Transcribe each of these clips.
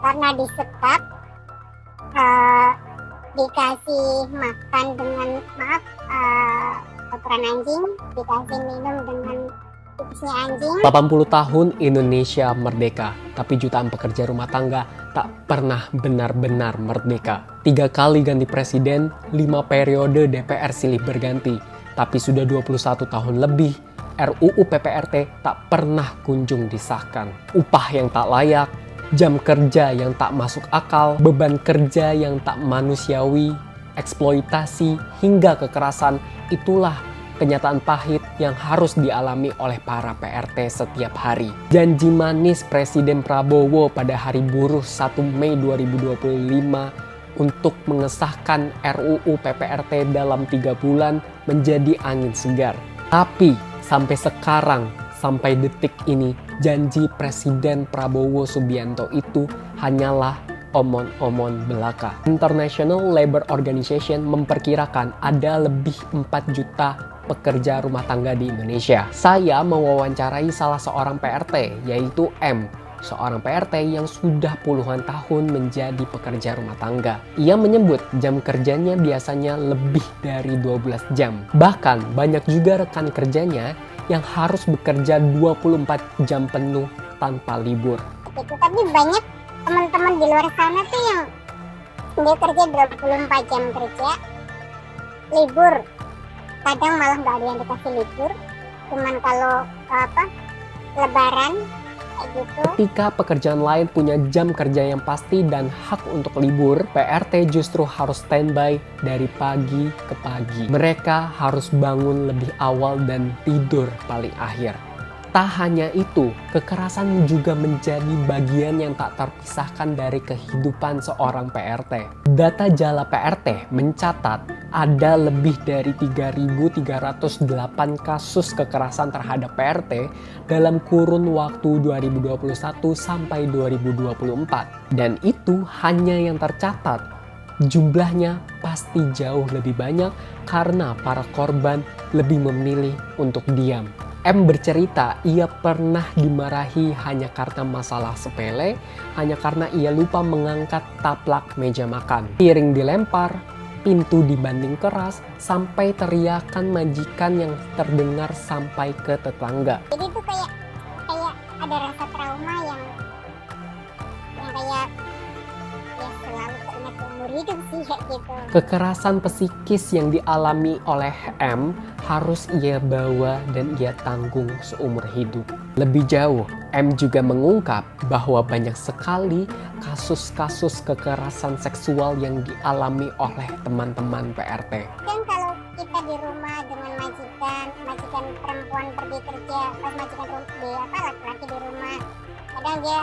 karena disekap, eh, dikasih makan dengan kotoran anjing, dikasih minum dengan pipisnya anjing. 80 tahun Indonesia merdeka, tapi jutaan pekerja rumah tangga tak pernah benar-benar merdeka. 3 kali ganti presiden, 5 periode DPR silih berganti, tapi sudah 21 tahun lebih, RUU PPRT tak pernah kunjung disahkan. Upah yang tak layak, jam kerja yang tak masuk akal, beban kerja yang tak manusiawi, eksploitasi hingga kekerasan, itulah kenyataan pahit yang harus dialami oleh para PRT setiap hari. Janji manis Presiden Prabowo pada Hari Buruh 1 Mei 2025 untuk mengesahkan RUU PPRT dalam 3 bulan menjadi angin segar. Tapi sampai sekarang, sampai detik ini, janji Presiden Prabowo Subianto itu hanyalah omon-omon belaka. International Labour Organization memperkirakan ada lebih 4 juta pekerja rumah tangga di Indonesia. Saya mewawancarai salah seorang PRT, yaitu M, seorang PRT yang sudah puluhan tahun menjadi pekerja rumah tangga. Ia menyebut jam kerjanya biasanya lebih dari 12 jam. Bahkan banyak juga rekan kerjanya yang harus bekerja 24 jam penuh tanpa libur. Tapi banyak teman-teman di luar sana tuh yang dia kerja 24 jam kerja, libur. Kadang malah nggak ada yang dikasih libur, cuman kalau lebaran kayak gitu. Ketika pekerjaan lain punya jam kerja yang pasti dan hak untuk libur, PRT justru harus standby dari pagi ke pagi. Mereka harus bangun lebih awal dan tidur paling akhir. Tak hanya itu, kekerasan juga menjadi bagian yang tak terpisahkan dari kehidupan seorang PRT. Data Jala PRT mencatat ada lebih dari 3.308 kasus kekerasan terhadap PRT dalam kurun waktu 2021 sampai 2024. Dan itu hanya yang tercatat. Jumlahnya pasti jauh lebih banyak karena para korban lebih memilih untuk diam. M bercerita ia pernah dimarahi hanya karena masalah sepele, hanya karena ia lupa mengangkat taplak meja makan. Piring dilempar, pintu dibanding keras, sampai teriakan majikan yang terdengar sampai ke tetangga. Jadi itu kayak ada rasa trauma yang kayak ya selalu teringat seumur hidup sih kayak gitu. Kekerasan psikis yang dialami oleh M harus ia bawa dan ia tanggung seumur hidup. Lebih jauh, M juga mengungkap bahwa banyak sekali kasus-kasus kekerasan seksual yang dialami oleh teman-teman PRT. Kan kalau kita di rumah dengan majikan perempuan pergi kerja, pas majikan laki-laki di rumah, kadang dia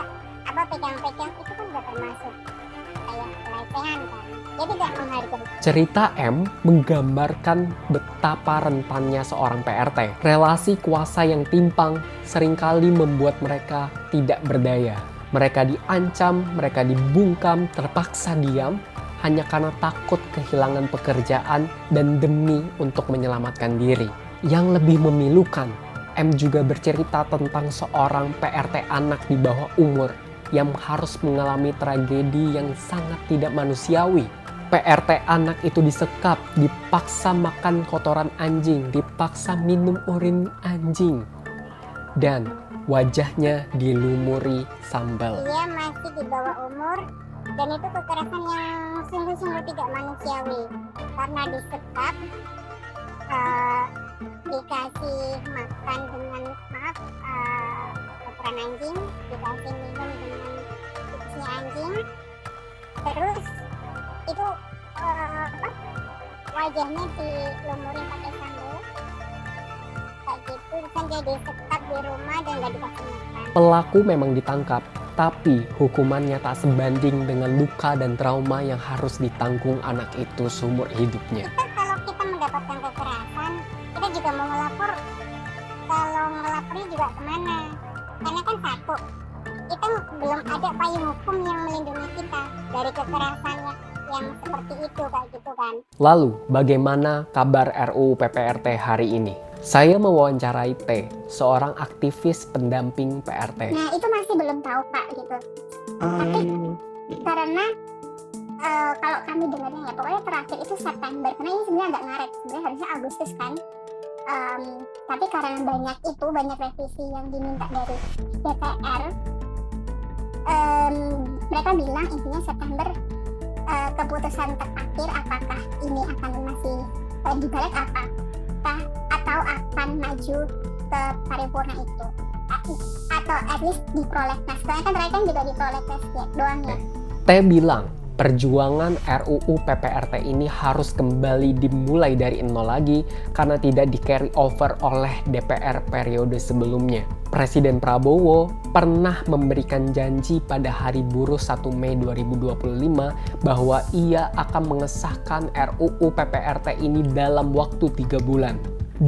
pegang-pegang, itu kan udah termasuk kayak pelecehan kan. Dia tidak menghargai. Cerita M menggambarkan betapa rentannya seorang PRT. Relasi kuasa yang timpang seringkali membuat mereka tidak berdaya. Mereka diancam, mereka dibungkam, terpaksa diam hanya karena takut kehilangan pekerjaan dan demi untuk menyelamatkan diri. Yang lebih memilukan, M juga bercerita tentang seorang PRT anak di bawah umur yang harus mengalami tragedi yang sangat tidak manusiawi. PRT anak itu disekap, dipaksa makan kotoran anjing, dipaksa minum urin anjing, dan wajahnya dilumuri sambal. Dia masih di bawah umur dan itu kekerasan yang sungguh-sungguh tidak manusiawi karena disekap, dikasih makan dengan kotoran anjing, dikasih minum dengan pipisnya anjing, terus itu wajahnya dilumurin pakai sambal kayak gitu. Kan dia disekap di rumah dan gak dikasih makan. Pelaku memang ditangkap, tapi hukumannya tak sebanding dengan luka dan trauma yang harus ditanggung anak itu seumur hidupnya. Kalau kita mendapatkan kekerasan, kita juga mau ngelapor. Kalau ngelapornya juga kemana? Karena kan satu, kita belum ada payung hukum yang melindungi kita dari kekerasan yang seperti itu kayak gitu kan. Lalu, bagaimana kabar RUU PPRT hari ini? Saya mewawancarai T, seorang aktivis pendamping PRT. Nah, itu masih belum tahu Pak gitu. Tapi Karena kalau kami dengarnya ya, pokoknya terakhir itu September, karena ini sebenarnya agak ngaret, sebenarnya harusnya Agustus kan. Tapi karena banyak revisi yang diminta dari DPR, mereka bilang intinya September keputusan terakhir apakah ini akan masih dibalik apakah atau akan maju ke paripurna itu, atau at least di prolegnas, karena kan mereka juga di prolegnas ya doang ya. Teh bilang perjuangan RUU PPRT ini harus kembali dimulai dari nol lagi karena tidak di carry over oleh DPR periode sebelumnya. Presiden Prabowo pernah memberikan janji pada Hari Buruh 1 Mei 2025 bahwa ia akan mengesahkan RUU PPRT ini dalam waktu 3 bulan.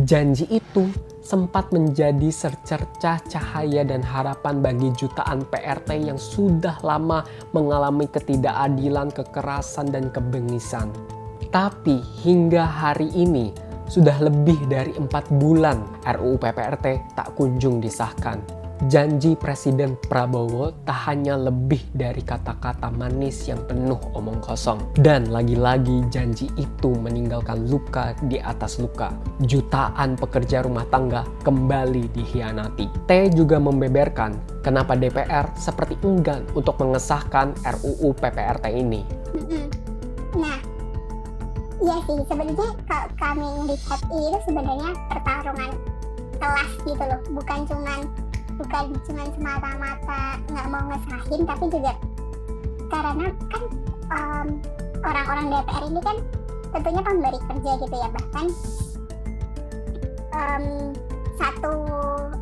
Janji itu sempat menjadi secercah cahaya dan harapan bagi jutaan PRT yang sudah lama mengalami ketidakadilan, kekerasan, dan kebengisan. Tapi hingga hari ini, sudah lebih dari 4 bulan RUU PPRT tak kunjung disahkan. Janji Presiden Prabowo tak hanya lebih dari kata-kata manis yang penuh omong kosong. Dan lagi-lagi janji itu meninggalkan luka di atas luka. Jutaan pekerja rumah tangga kembali dikhianati. T juga membeberkan kenapa DPR seperti enggan untuk mengesahkan RUU PPRT ini. Nah, iya sih, sebenarnya kalau kami melihat ini sebenarnya pertarungan kelas gitu loh, bukan cuman semata-mata nggak mau ngesahin, tapi juga karena kan orang-orang DPR ini kan tentunya pemberi kerja gitu ya, bahkan satu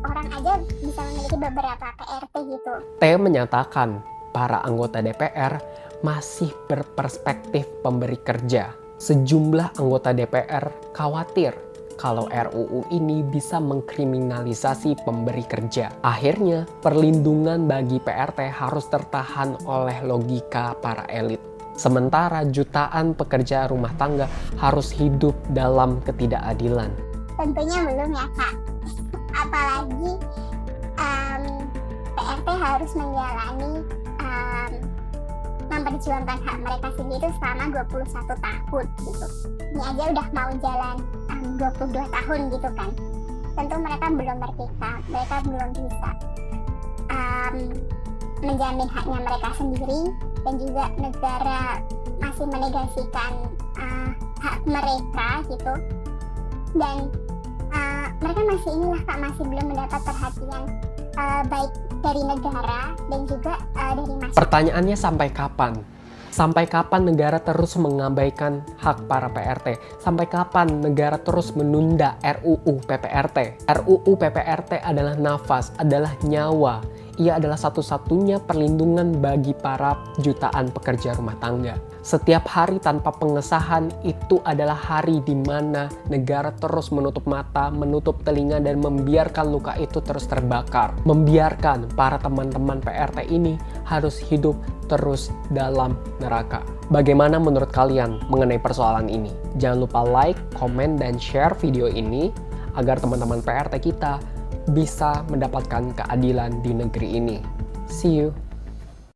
orang aja bisa memiliki beberapa PRT gitu. T menyatakan para anggota DPR masih berperspektif pemberi kerja. Sejumlah anggota DPR khawatir kalau RUU ini bisa mengkriminalisasi pemberi kerja. Akhirnya, perlindungan bagi PRT harus tertahan oleh logika para elit. Sementara jutaan pekerja rumah tangga harus hidup dalam ketidakadilan. Tentunya belum ya Kak. Apalagi PRT harus menjalani memperjuangkan hak mereka sendiri selama 21 tahun gitu. Ini aja udah mau jalan 22 tahun gitu kan. Tentu mereka belum merdeka, mereka belum bisa menjamin haknya mereka sendiri, dan juga negara masih menegasikan hak mereka gitu. Dan mereka masih masih belum mendapat perhatian baik dari negara dan juga dari masyarakat. Pertanyaannya sampai kapan? Sampai kapan negara terus mengabaikan hak para PRT? Sampai kapan negara terus menunda RUU PPRT? RUU PPRT adalah nafas, adalah nyawa. Ia adalah satu-satunya perlindungan bagi para jutaan pekerja rumah tangga. Setiap hari tanpa pengesahan itu adalah hari di mana negara terus menutup mata, menutup telinga, dan membiarkan luka itu terus terbakar. Membiarkan para teman-teman PRT ini harus hidup terus dalam neraka. Bagaimana menurut kalian mengenai persoalan ini? Jangan lupa like, komen, dan share video ini agar teman-teman PRT kita bisa mendapatkan keadilan di negeri ini. See you!